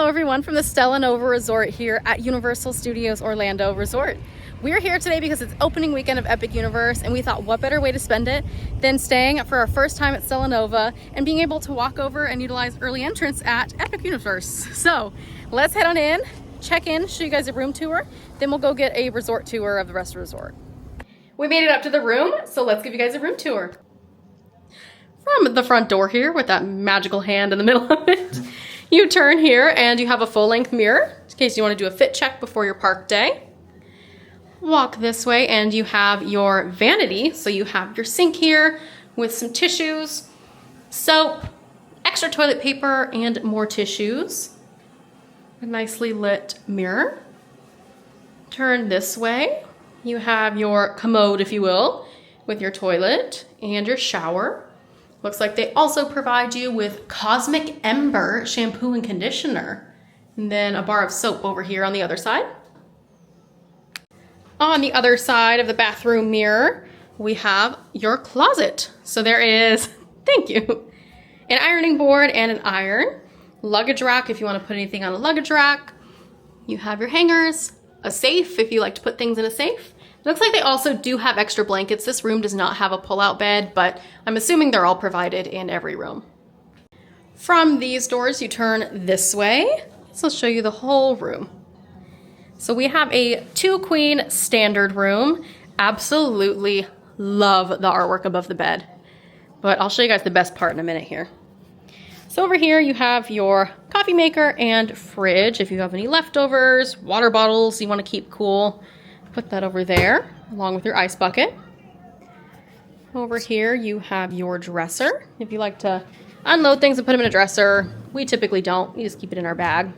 Hello everyone from the Stella Nova Resort here at Universal Studios Orlando Resort. We're here today because it's opening weekend of Epic Universe, and we thought what better way to spend it than staying for our first time at Stella Nova and being able to walk over and utilize early entrance at Epic Universe. So let's head on in, check in, show you guys a room tour, then we'll go get a resort tour of the rest of the resort. We made it up to the room, so let's give you guys a room tour. From the front door here with that magical hand in the middle of it. You turn here and you have a full-length mirror in case you want to do a fit check before your park day. Walk this way and you have your vanity. So you have your sink here with some tissues, soap, extra toilet paper, and more tissues. A nicely lit mirror. Turn this way. You have your commode, if you will, with your toilet and your shower. Looks like they also provide you with Cosmic Ember shampoo and conditioner. And then a bar of soap over here on the other side. On the other side of the bathroom mirror, we have your closet. So there is, thank you, an ironing board and an iron. Luggage rack if you want to put anything on a luggage rack. You have your hangers, a safe if you like to put things in a safe. Looks like they also do have extra blankets. This room does not have a pull-out bed, but I'm assuming they're all provided in every room. From these doors, you turn this way. So I'll show you the whole room. So we have a 2-queen standard room. Absolutely love the artwork above the bed. But I'll show you guys the best part in a minute here. So over here you have your coffee maker and fridge. If you have any leftovers, water bottles you want to keep cool, put that over there along with your ice bucket. Over here you have your dresser. If you like to unload things and put them in a dresser, we typically don't. We just keep it in our bag.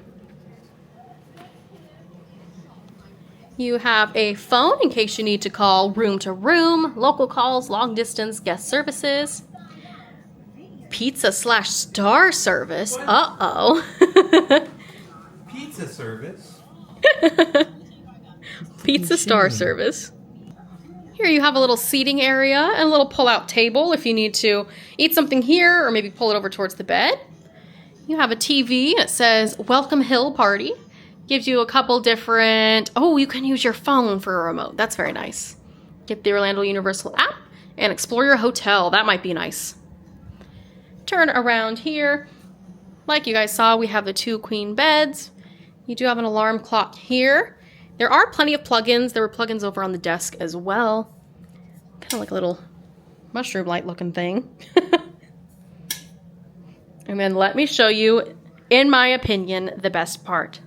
You have a phone in case you need to call room to room, local calls, long distance, guest services. Pizza/star service. Uh-oh. Pizza service? Pizza star service. Here you have a little seating area and a little pull-out table if you need to eat something here or maybe pull it over towards the bed. You have a TV and it says Welcome Hill Party. Gives you a couple different, you can use your phone for a remote. That's very nice. Get the Orlando Universal app and explore your hotel. That might be nice. Turn around here. Like you guys saw, we have the 2 queen beds. You do have an alarm clock here. There are plenty of plugins. There were plugins over on the desk as well. Kind of like a little mushroom light looking thing. And then let me show you, in my opinion, the best part.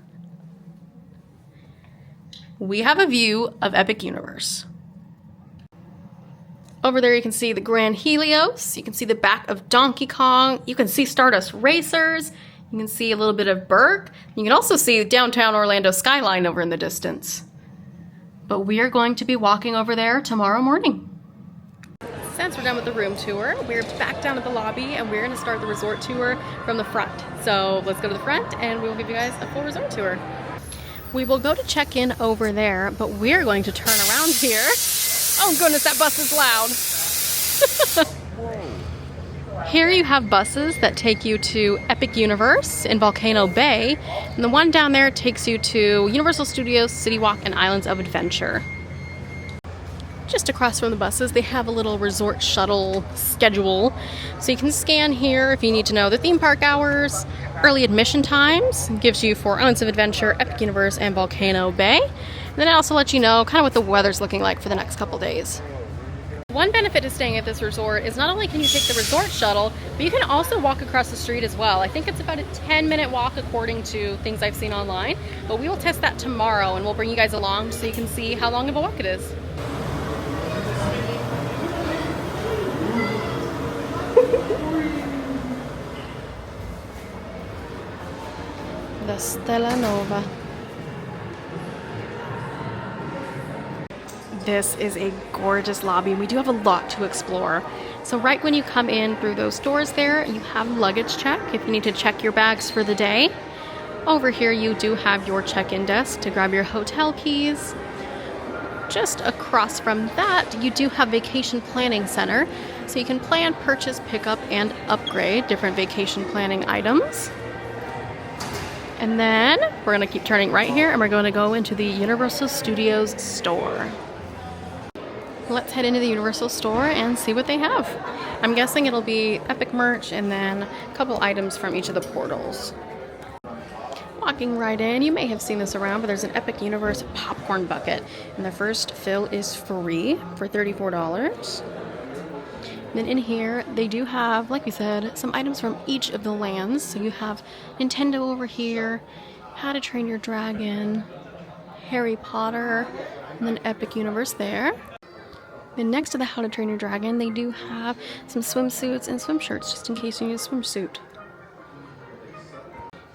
We have a view of Epic Universe. Over there you can see the Grand Helios. You can see the back of Donkey Kong. You can see Stardust Racers. You can see a little bit of Berg. You can also see downtown Orlando skyline over in the distance. But we are going to be walking over there tomorrow morning. Since we're done with the room tour, we're back down at the lobby and we're going to start the resort tour from the front. So let's go to the front and we'll give you guys a full resort tour. We will go to check in over there, but we're going to turn around here. Oh goodness, that bus is loud. Here you have buses that take you to Epic Universe in Volcano Bay, and the one down there takes you to Universal Studios, City Walk, and Islands of Adventure. Just across from the buses, they have a little resort shuttle schedule. So you can scan here if you need to know the theme park hours, early admission times. It gives you for Islands of Adventure, Epic Universe, and Volcano Bay. And then it also lets you know kind of what the weather's looking like for the next couple days. One benefit to staying at this resort is not only can you take the resort shuttle, but you can also walk across the street as well. I think it's about a 10-minute walk according to things I've seen online, but we will test that tomorrow and we'll bring you guys along so you can see how long of a walk it is. The Stella Nova. This is a gorgeous lobby. We do have a lot to explore. So right when you come in through those doors there, you have luggage check if you need to check your bags for the day. Over here you do have your check-in desk to grab your hotel keys. Just across from that, you do have Vacation Planning Center. So you can plan, purchase, pick up, and upgrade different vacation planning items. And then we're gonna keep turning right here and we're gonna go into the Universal Studios store. Let's head into the Universal store and see what they have. I'm guessing it'll be Epic merch and then a couple items from each of the portals. Walking right in, you may have seen this around, but there's an Epic Universe popcorn bucket. And the first fill is free for $34. Then in here, they do have, like we said, some items from each of the lands. So you have Nintendo over here, How to Train Your Dragon, Harry Potter, and then Epic Universe there. Then next to the How to Train Your Dragon, they do have some swimsuits and swim shirts, just in case you need a swimsuit.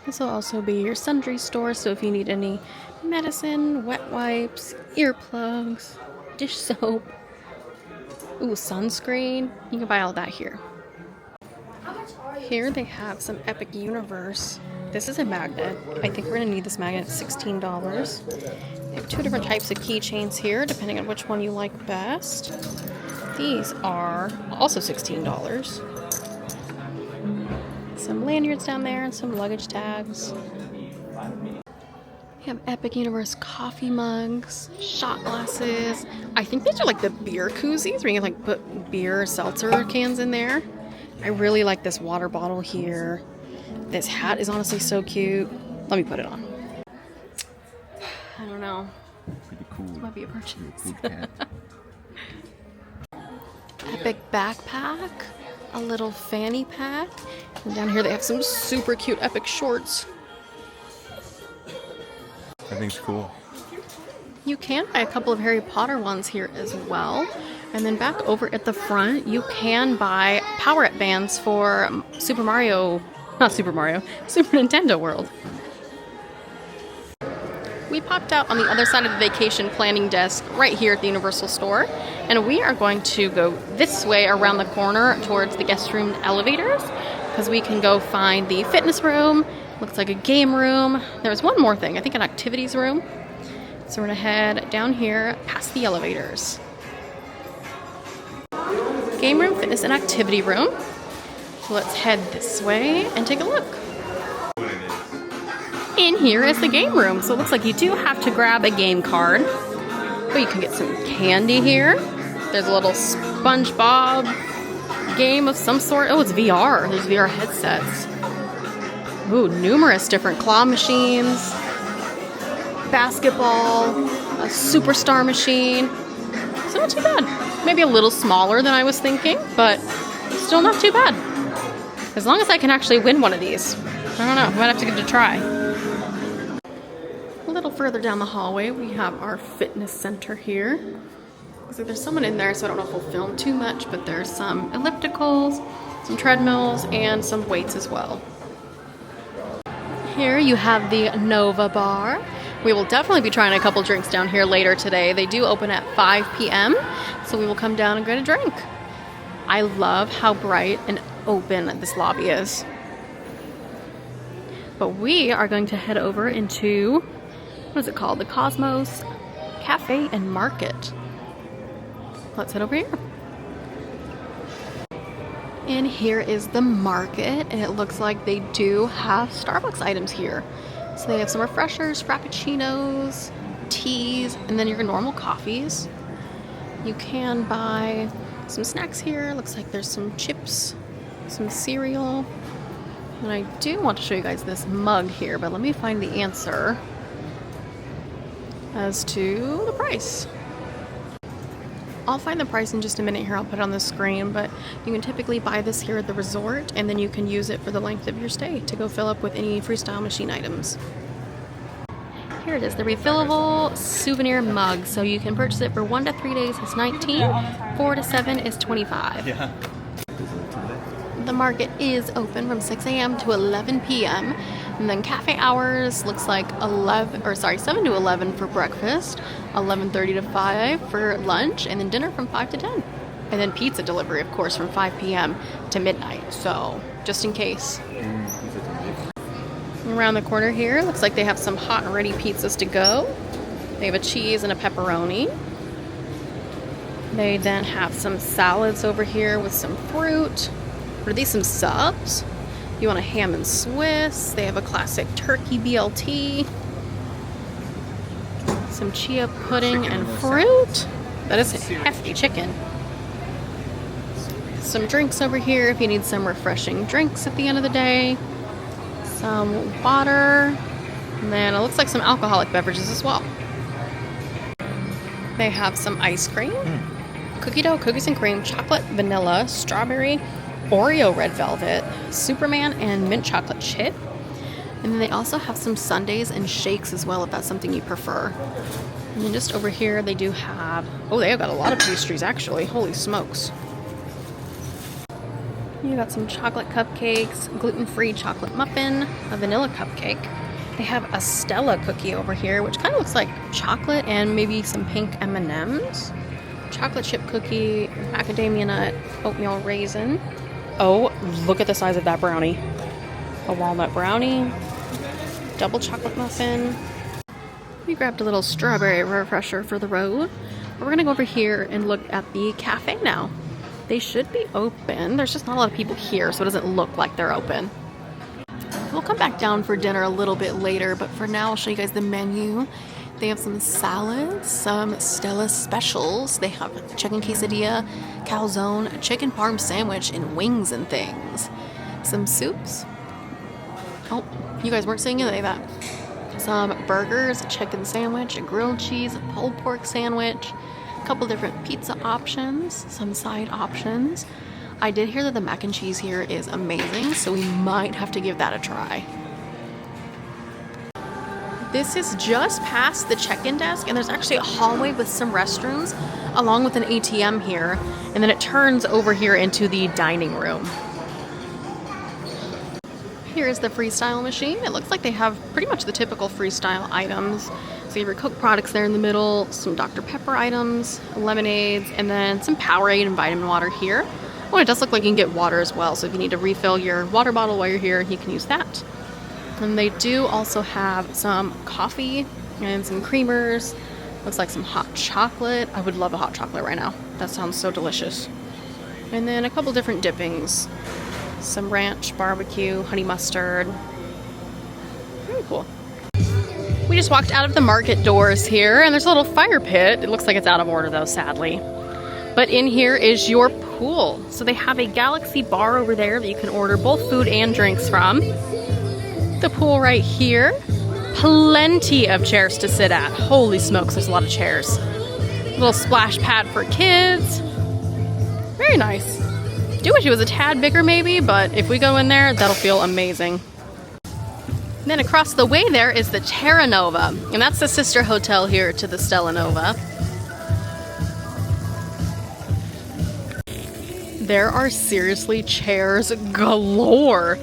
This will also be your sundry store, so if you need any medicine, wet wipes, earplugs, dish soap, sunscreen, you can buy all that here. Here they have some Epic Universe. This is a magnet. I think we're going to need this magnet. It's $16. They have two different types of keychains here, depending on which one you like best. These are also $16. Some lanyards down there and some luggage tags. We have Epic Universe coffee mugs, shot glasses. I think these are like the beer koozies where you can like put beer or seltzer cans in there. I really like this water bottle here. This hat is honestly so cute. Let me put it on. I don't know. Pretty cool. This might be a purchase. Cool cat. Epic backpack. A little fanny pack. And down here they have some super cute Epic shorts. I think it's cool. You can buy a couple of Harry Potter ones here as well. And then back over at the front, you can buy power-up bands for Super Nintendo World. We popped out on the other side of the vacation planning desk right here at the Universal Store. And we are going to go this way around the corner towards the guest room elevators because we can go find the fitness room. Looks like a game room. There's one more thing, I think an activities room. So we're gonna head down here past the elevators. Game room, fitness, and activity room. So let's head this way and take a look. In here is the game room. So it looks like you do have to grab a game card. But you can get some candy here. There's a little SpongeBob game of some sort. Oh, it's VR. There's VR headsets. Ooh, numerous different claw machines. Basketball. A superstar machine. So not too bad. Maybe a little smaller than I was thinking, but still not too bad. As long as I can actually win one of these. I don't know. I might have to give it a try. A little further down the hallway, we have our fitness center here. Looks like there's someone in there, so I don't know if we'll film too much, but there's some ellipticals, some treadmills, and some weights as well. Here you have the Nova Bar. We will definitely be trying a couple drinks down here later today. They do open at 5 p.m., so we will come down and get a drink. I love how bright and open this lobby is. But we are going to head over into, what is it called? The Cosmos Cafe and Market. Let's head over here. And here is the market, and it looks like they do have Starbucks items here. So they have some refreshers, frappuccinos, teas, and then your normal coffees. You can buy some snacks here. Looks like there's some chips, some cereal. And I do want to show you guys this mug here, but let me find the answer as to the price. I'll find the price in just a minute here. I'll put it on the screen, but you can typically buy this here at the resort, and then you can use it for the length of your stay to go fill up with any freestyle machine items. Here it is, the refillable souvenir mug. So you can purchase it for 1 to 3 days, it's $19. 4 to 7 is $25. Yeah. The market is open from 6 a.m. to 11 p.m. And then cafe hours looks like 7 to 11 for breakfast, 11:30 to 5 for lunch, and then dinner from 5 to 10. And then pizza delivery, of course, from 5 p.m. to midnight. So just in case. Around the corner here, looks like they have some hot and ready pizzas to go. They have a cheese and a pepperoni. They then have some salads over here with some fruit. Are these some subs? You want a ham and Swiss. They have a classic turkey BLT. Some chia pudding Chicken and on the fruit. That is hefty chicken. Some drinks over here if you need some refreshing drinks at the end of the day. Some water. And then it looks like some alcoholic beverages as well. They have some ice cream. Cookie dough, cookies and cream, chocolate, vanilla, strawberry, Oreo red velvet, Superman, and mint chocolate chip. And then they also have some sundaes and shakes as well if that's something you prefer. And then just over here they do have, oh, they have got a lot of pastries actually. Holy smokes. You got some chocolate cupcakes, gluten-free chocolate muffin, a vanilla cupcake. They have a Stella cookie over here, which kind of looks like chocolate and maybe some pink M&Ms. Chocolate chip cookie, macadamia nut, oatmeal raisin. Oh, look at the size of that brownie. A walnut brownie, double chocolate muffin. We grabbed a little strawberry refresher for the road. We're gonna go over here and look at the cafe now. They should be open. There's just not a lot of people here, so it doesn't look like they're open. We'll come back down for dinner a little bit later, but for now I'll show you guys the menu. They have some salads, some Stella specials. They have chicken quesadilla, calzone, a chicken parm sandwich, and wings and things. Some soups. Oh, you guys weren't seeing any of that. Some burgers, a chicken sandwich, a grilled cheese, a pulled pork sandwich, a couple different pizza options, some side options. I did hear that the mac and cheese here is amazing, so we might have to give that a try. This is just past the check-in desk, and there's actually a hallway with some restrooms along with an ATM here, and then it turns over here into the dining room. Here is the freestyle machine. It looks like they have pretty much the typical freestyle items. So you have your Coke products there in the middle, some Dr. Pepper items, lemonades, and then some Powerade and vitamin water here. Oh, it does look like you can get water as well, so if you need to refill your water bottle while you're here, you can use that. And they do also have some coffee and some creamers. Looks like some hot chocolate. I would love a hot chocolate right now. That sounds so delicious. And then a couple different dippings. Some ranch, barbecue, honey mustard. Very cool. We just walked out of the market doors here, and there's a little fire pit. It looks like it's out of order though, sadly. But in here is your pool. So they have a Galaxy bar over there that you can order both food and drinks from. The pool right here. Plenty of chairs to sit at. Holy smokes, there's a lot of chairs. Little splash pad for kids. Very nice. Do wish it was a tad bigger maybe, but if we go in there, that'll feel amazing. And then across the way there is the Terra Nova, and that's the sister hotel here to the Stella Nova. There are seriously chairs galore.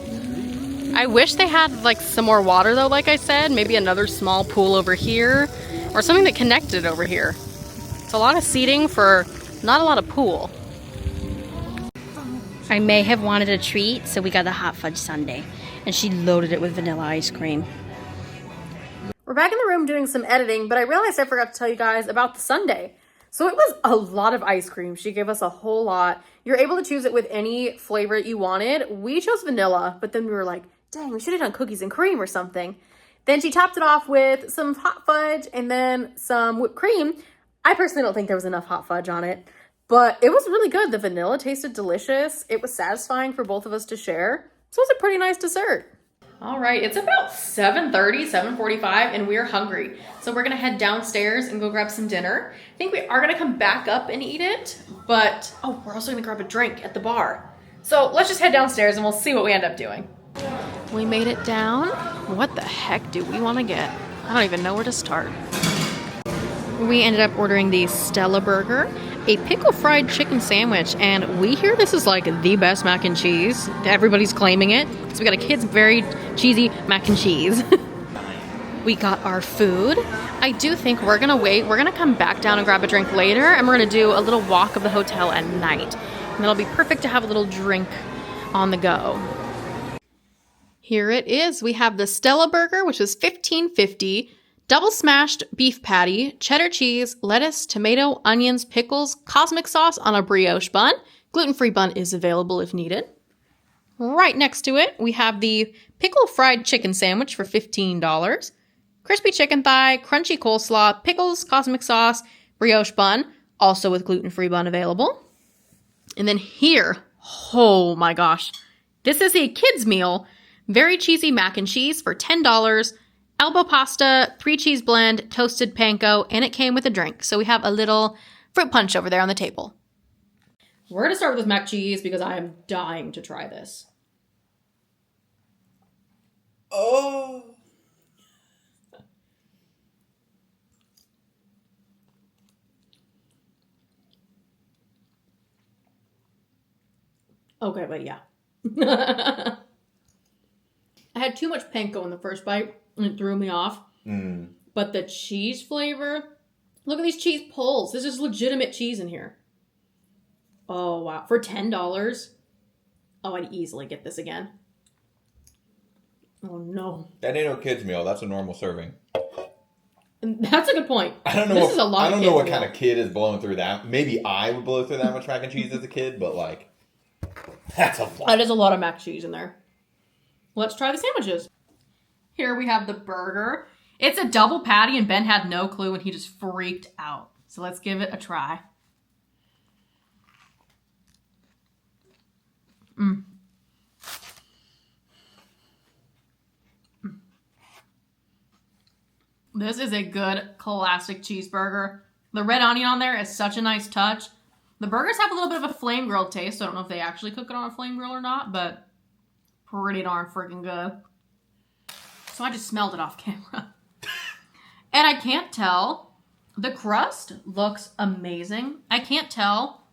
I wish they had like some more water though, like I said, maybe another small pool over here or something that connected over here. It's a lot of seating for not a lot of pool. I may have wanted a treat, so we got a hot fudge sundae, and she loaded it with vanilla ice cream. We're back in the room doing some editing, but I realized I forgot to tell you guys about the sundae. So it was a lot of ice cream. She gave us a whole lot. You're able to choose it with any flavor that you wanted. We chose vanilla, but then we were like, dang, we should have done cookies and cream or something. Then she topped it off with some hot fudge and then some whipped cream. I personally don't think there was enough hot fudge on it, but it was really good. The vanilla tasted delicious. It was satisfying for both of us to share. So it was a pretty nice dessert. All right, it's about 7:30, 7:45, and we're hungry. So we're gonna head downstairs and go grab some dinner. I think we are gonna come back up and eat it, but oh, we're also gonna grab a drink at the bar. So let's just head downstairs and we'll see what we end up doing. We made it down. What the heck do we wanna get? I don't even know where to start. We ended up ordering the Stella burger, a pickle fried chicken sandwich, and we hear this is like the best mac and cheese. Everybody's claiming it. So we got a kid's very cheesy mac and cheese. We got our food. I do think we're gonna wait. We're gonna come back down and grab a drink later, and we're gonna do a little walk of the hotel at night. And it'll be perfect to have a little drink on the go. Here it is. We have the Stella burger, which is $15.50. Double smashed beef patty, cheddar cheese, lettuce, tomato, onions, pickles, cosmic sauce on a brioche bun. Gluten-free bun is available if needed. Right next to it, we have the pickle fried chicken sandwich for $15. Crispy chicken thigh, crunchy coleslaw, pickles, cosmic sauce, brioche bun, also with gluten-free bun available. And then here, oh my gosh, this is a kids meal. Very cheesy mac and cheese for $10. Elbow pasta, 3-cheese blend, toasted panko, and it came with a drink. So we have a little fruit punch over there on the table. We're going to start with this mac and cheese because I am dying to try this. Oh. Okay, but yeah. I had too much panko in the first bite and it threw me off. But the cheese flavor, look at these cheese pulls. This is legitimate cheese in here. Oh, wow. For $10? Oh, I'd easily get this again. Oh, no. That ain't no kids meal. That's a normal serving. That's a good point. I don't know. This is a lot. I don't know what kind of kid is blowing through that. Maybe I would blow through that much mac and cheese as a kid, but like, that's a lot. That is a lot of mac and cheese in there. Let's try the sandwiches. Here we have the burger. It's a double patty, and Ben had no clue, and he just freaked out. So let's give it a try. This is a good classic cheeseburger. The red onion on there is such a nice touch. The burgers have a little bit of a flame grilled taste, so I don't know if they actually cook it on a flame grill or not, but pretty darn freaking good. So I just smelled it off camera. And I can't tell. The crust looks amazing. I can't tell.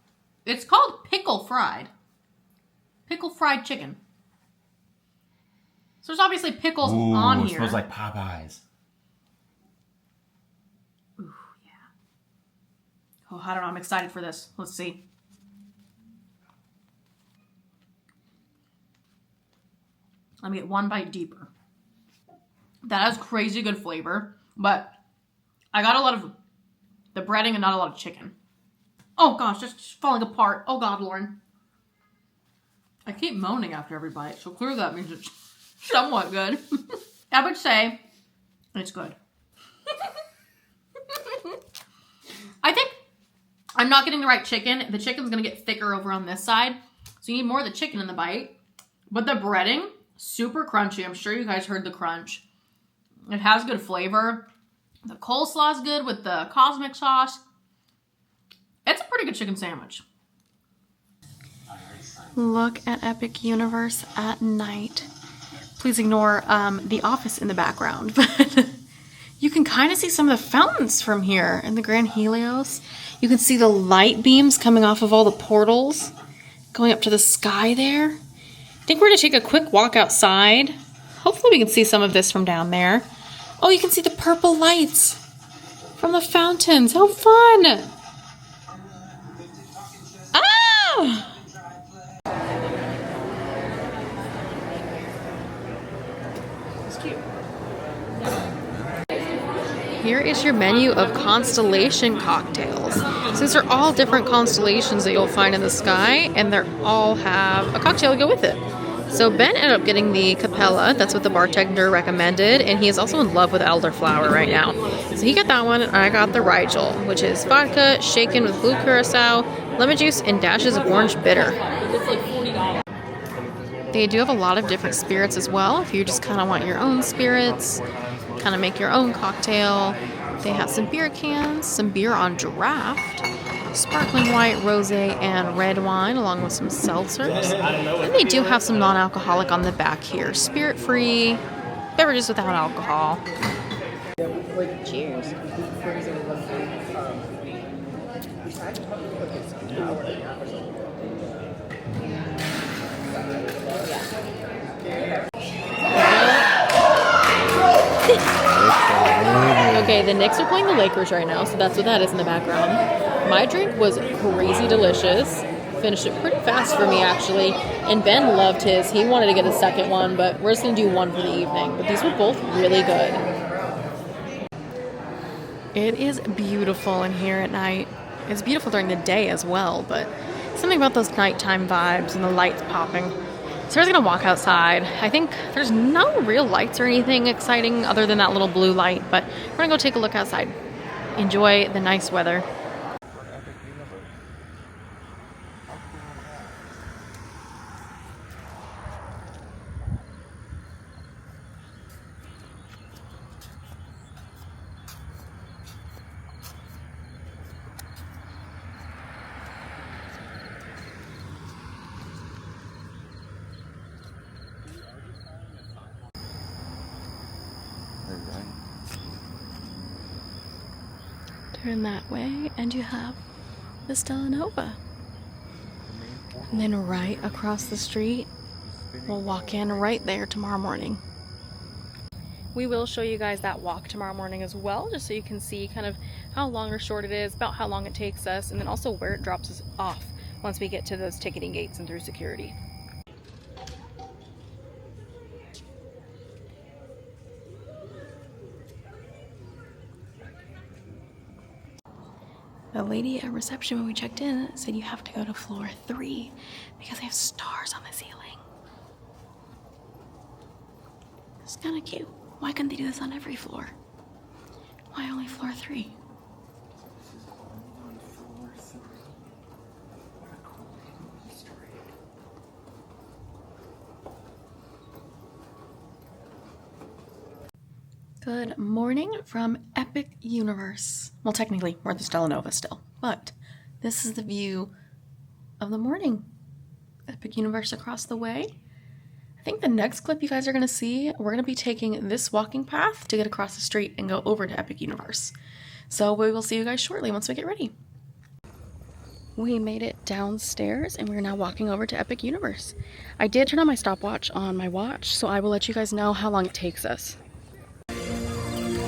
It's called pickle fried. Pickle fried chicken. So there's obviously pickles on here. It smells like Popeyes. Ooh, yeah. Oh, I don't know. I'm excited for this. Let's see. Let me get one bite deeper. That has crazy good flavor, but I got a lot of the breading and not a lot of chicken. Oh gosh, just falling apart. Oh God, Lauren. I keep moaning after every bite, so clearly that means it's somewhat good. I would say it's good. I think I'm not getting the right chicken. The chicken's gonna get thicker over on this side, so you need more of the chicken in the bite. But the breading, super crunchy. I'm sure you guys heard the crunch. It has good flavor. The coleslaw is good with the cosmic sauce. It's a pretty good chicken sandwich. Look at Epic Universe at night. Please ignore the office in the background, but you can kind of see some of the fountains from here in the Grand Helios. You can see the light beams coming off of all the portals going up to the sky there. I think we're going to take a quick walk outside. Hopefully we can see some of this from down there. Oh, you can see the purple lights from the fountains. How fun! Oh! It's cute. Here is your menu of constellation cocktails. So these are all different constellations that you'll find in the sky, and they all have a cocktail to go with it. So Ben ended up getting the Capella. That's what the bartender recommended, and he is also in love with elderflower right now. So he got that one, and I got the Rigel, which is vodka shaken with blue curacao, lemon juice, and dashes of orange bitter. They do have a lot of different spirits as well. If you just kind of want your own spirits, kind of make your own cocktail. They have some beer cans, some beer on draft, sparkling white, rosé, and red wine, along with some seltzers. And they do have some non-alcoholic on the back here. Spirit-free, beverages without alcohol. Cheers. Okay, the Knicks are playing the Lakers right now, so that's what that is in the background. My drink was crazy delicious. Finished it pretty fast for me, actually. And Ben loved his. He wanted to get a second one, but we're just going to do one for the evening. But these were both really good. It is beautiful in here at night. It's beautiful during the day as well, but something about those nighttime vibes and the lights popping. So we're gonna walk outside. I think there's no real lights or anything exciting other than that little blue light, but we're gonna go take a look outside. Enjoy the nice weather. Turn that way and you have the Stella Nova. And then right across the street, we'll walk in right there tomorrow morning. We will show you guys that walk tomorrow morning as well, just so you can see kind of how long or short it is, about how long it takes us, and then also where it drops us off once we get to those ticketing gates and through security. The lady at reception when we checked in said you have to go to floor 3 because they have stars on the ceiling. It's kind of cute. Why couldn't they do this on every floor? Why only floor 3? Good morning from Epic Universe. Well, technically, we're at the Stella Nova still, but this is the view of the morning. Epic Universe across the way. I think the next clip you guys are going to see, we're going to be taking this walking path to get across the street and go over to Epic Universe. So we will see you guys shortly once we get ready. We made it downstairs and we're now walking over to Epic Universe. I did turn on my stopwatch on my watch, so I will let you guys know how long it takes us.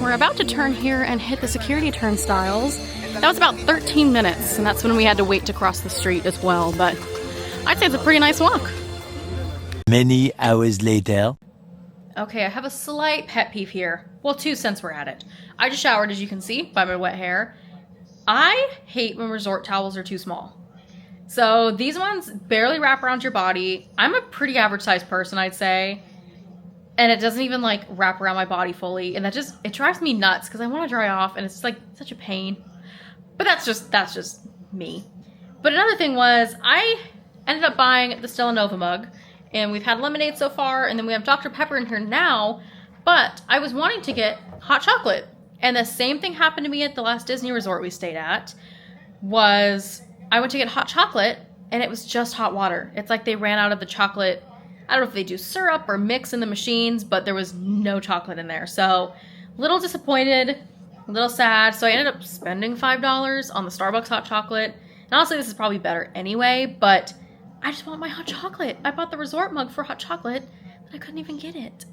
We're about to turn here and hit the security turnstiles. That was about 13 minutes, and that's when we had to wait to cross the street as well, but I'd say it's a pretty nice walk. Many hours later. Okay, I have a slight pet peeve here. Well, 2 since we're at it. I just showered, as you can see, by my wet hair. I hate when resort towels are too small. So these ones barely wrap around your body. I'm a pretty average sized person, I'd say. And it doesn't even like wrap around my body fully. And it drives me nuts because I want to dry off and it's like such a pain. But that's just me. But another thing was I ended up buying the Stella Nova mug. And we've had lemonade so far. And then we have Dr. Pepper in here now. But I was wanting to get hot chocolate. And the same thing happened to me at the last Disney resort we stayed at. Was I went to get hot chocolate and it was just hot water. It's like they ran out of the chocolate. I don't know if they do syrup or mix in the machines, but there was no chocolate in there. So, a little disappointed, a little sad. So I ended up spending $5 on the Starbucks hot chocolate. And honestly, this is probably better anyway, but I just want my hot chocolate. I bought the resort mug for hot chocolate, but I couldn't even get it.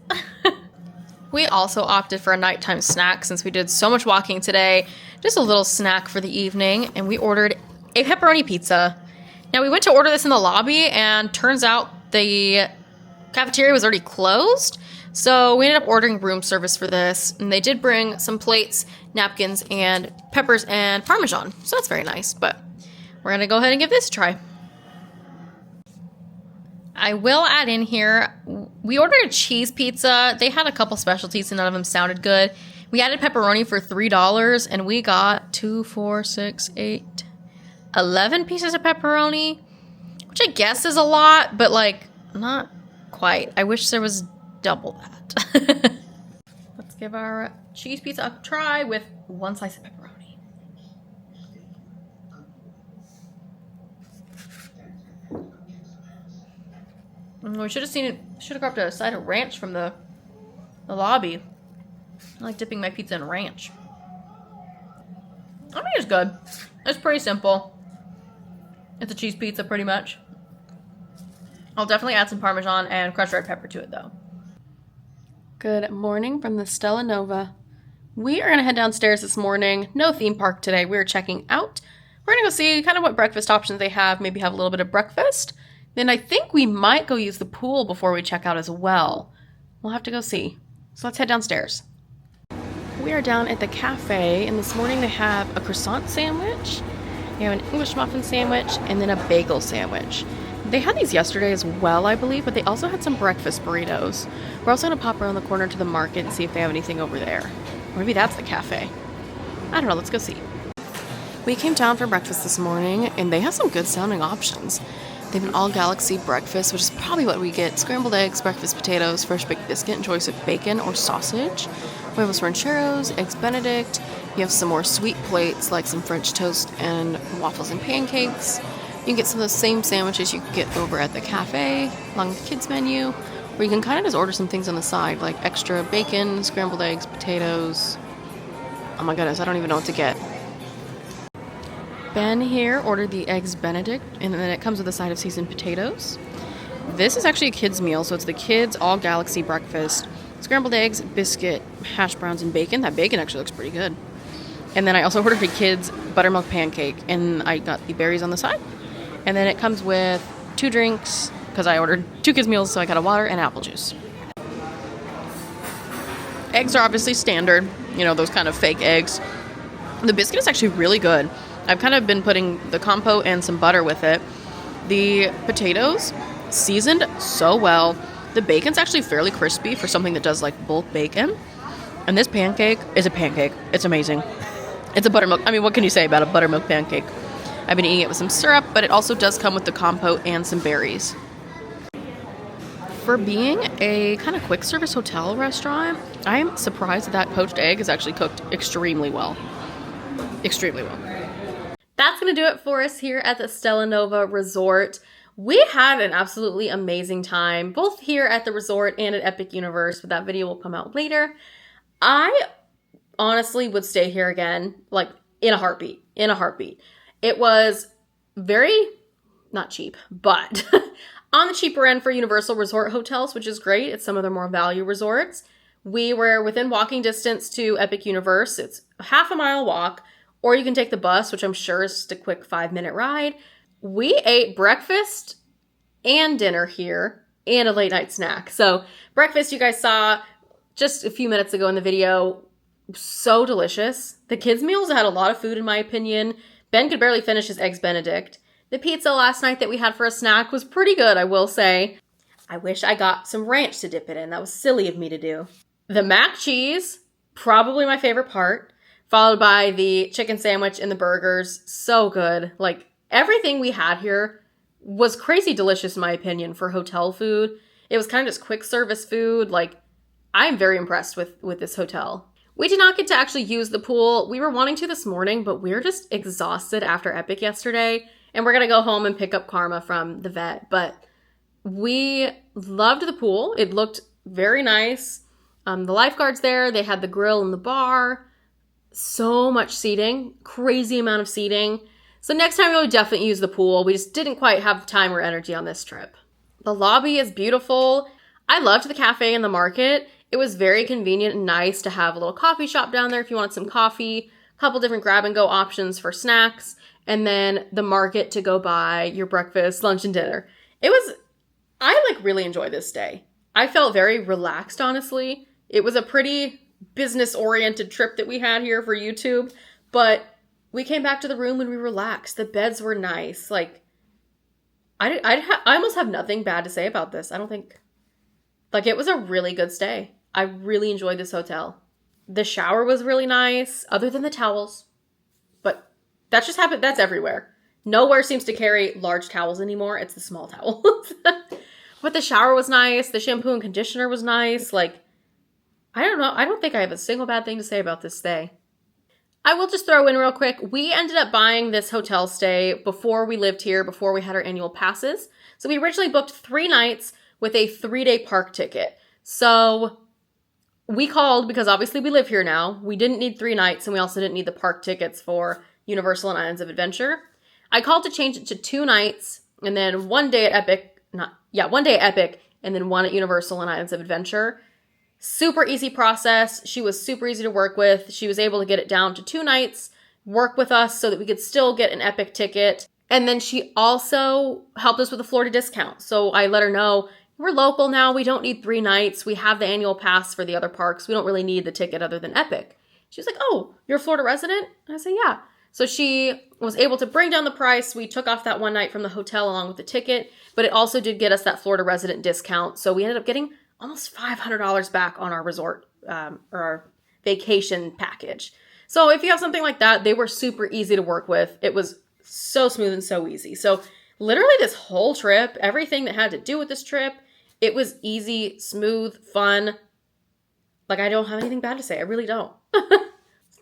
We also opted for a nighttime snack since we did so much walking today. Just a little snack for the evening, and we ordered a pepperoni pizza. Now, we went to order this in the lobby, and turns out the cafeteria was already closed, so we ended up ordering room service for this, and they did bring some plates, napkins, and peppers and Parmesan, so that's very nice, but we're gonna go ahead and give this a try. I will add in here, we ordered a cheese pizza. They had a couple specialties and none of them sounded good. We added pepperoni for $3 and we got 2, 4, 6, 8, 11 pieces of pepperoni, which I guess is a lot, but like not quite. I wish there was double that. Let's give our cheese pizza a try with 1 slice of pepperoni. We should have seen it. Should have grabbed a side of ranch from the lobby. I like dipping my pizza in ranch. I think it's good. It's pretty simple. It's a cheese pizza, pretty much. I'll definitely add some Parmesan and crushed red pepper to it, though. Good morning from the Stella Nova. We are going to head downstairs this morning. No theme park today. We're checking out. We're going to go see kind of what breakfast options they have. Maybe have a little bit of breakfast. Then I think we might go use the pool before we check out as well. We'll have to go see. So let's head downstairs. We are down at the cafe, and this morning they have a croissant sandwich, they have an English muffin sandwich, and then a bagel sandwich. They had these yesterday as well, I believe, but they also had some breakfast burritos. We're also going to pop around the corner to the market and see if they have anything over there. Or maybe that's the cafe. I don't know, let's go see. We came down for breakfast this morning, and they have some good sounding options. They have an all-galaxy breakfast, which is probably what we get. Scrambled eggs, breakfast potatoes, fresh baked biscuit, and choice of bacon or sausage. We have some rancheros, eggs benedict. You have some more sweet plates, like some French toast and waffles and pancakes. You can get some of the same sandwiches you can get over at the cafe, along with the kids menu. Or you can kind of just order some things on the side, like extra bacon, scrambled eggs, potatoes. Oh my goodness, I don't even know what to get. Ben here ordered the eggs benedict, and then it comes with a side of seasoned potatoes. This is actually a kid's meal, so it's the kids' all-galaxy breakfast. Scrambled eggs, biscuit, hash browns, and bacon. That bacon actually looks pretty good. And then I also ordered a kid's buttermilk pancake, and I got the berries on the side. And then it comes with 2 drinks, because I ordered 2 kids' meals, so I got a water and apple juice. Eggs are obviously standard, you know, those kind of fake eggs. The biscuit is actually really good. I've kind of been putting the compote and some butter with it. The potatoes, seasoned so well. The bacon's actually fairly crispy for something that does like bulk bacon. And this pancake is a pancake. It's amazing. It's a buttermilk. I mean, what can you say about a buttermilk pancake? I've been eating it with some syrup, but it also does come with the compote and some berries. For being a kind of quick service hotel restaurant, I'm surprised that poached egg is actually cooked extremely well. Extremely well. That's going to do it for us here at the Stella Nova Resort. We had an absolutely amazing time, both here at the resort and at Epic Universe, but that video will come out later. I honestly would stay here again, like in a heartbeat. It was very, not cheap, but on the cheaper end for Universal Resort hotels, which is great. It's some of their more value resorts. We were within walking distance to Epic Universe. It's a half a mile walk. Or you can take the bus, which I'm sure is just a quick 5-minute ride. We ate breakfast and dinner here and a late night snack. So breakfast you guys saw just a few minutes ago in the video. So delicious. The kids' meals had a lot of food in my opinion. Ben could barely finish his eggs benedict. The pizza last night that we had for a snack was pretty good, I will say. I wish I got some ranch to dip it in. That was silly of me to do. The mac cheese, probably my favorite part. Followed by the chicken sandwich and the burgers. So good. Like, everything we had here was crazy delicious in my opinion for hotel food. It was kind of just quick service food. Like, I'm very impressed with this hotel. We did not get to actually use the pool. We were wanting to this morning, but we're just exhausted after Epic yesterday. And we're going to go home and pick up Karma from the vet. But we loved the pool. It looked very nice. The lifeguards there, they had the grill and the bar. So much seating, crazy amount of seating. So next time we would definitely use the pool. We just didn't quite have time or energy on this trip. The lobby is beautiful. I loved the cafe and the market. It was very convenient and nice to have a little coffee shop down there if you wanted some coffee, a couple different grab and go options for snacks, and then the market to go buy your breakfast, lunch, and dinner. I really enjoyed this day. I felt very relaxed, honestly. It was a pretty business-oriented trip that we had here for YouTube, but we came back to the room and we relaxed. The beds were nice. Like, I almost have nothing bad to say about this. I don't think, like, it was a really good stay. I really enjoyed this hotel. The shower was really nice, other than the towels, but that just happened. That's everywhere. Nowhere seems to carry large towels anymore. It's the small towels. But the shower was nice. The shampoo and conditioner was nice. Like, I don't know. I don't think I have a single bad thing to say about this stay. I will just throw in real quick. We ended up buying this hotel stay before we lived here, before we had our annual passes. So we originally booked 3 nights with a 3-day park ticket. So we called because obviously we live here now. We didn't need 3 nights and we also didn't need the park tickets for Universal and Islands of Adventure. I called to change it to 2 nights and then 1 day at Epic, 1 day at Epic and then 1 at Universal and Islands of Adventure. Super easy process. She was super easy to work with. She was able to get it down to 2 nights, work with us so that we could still get an Epic ticket. And then she also helped us with a Florida discount. So I let her know, we're local now. We don't need 3 nights. We have the annual pass for the other parks. We don't really need the ticket other than Epic. She was like, oh, you're a Florida resident? And I said, yeah. So she was able to bring down the price. We took off that one night from the hotel along with the ticket, but it also did get us that Florida resident discount. So we ended up getting almost $500 back on our resort or our vacation package. So if you have something like that, they were super easy to work with. It was so smooth and so easy. So literally this whole trip, everything that had to do with this trip, it was easy, smooth, fun. Like, I don't have anything bad to say. I really don't.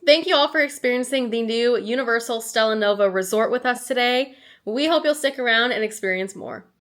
Thank you all for experiencing the new Universal Stella Nova Resort with us today. We hope you'll stick around and experience more.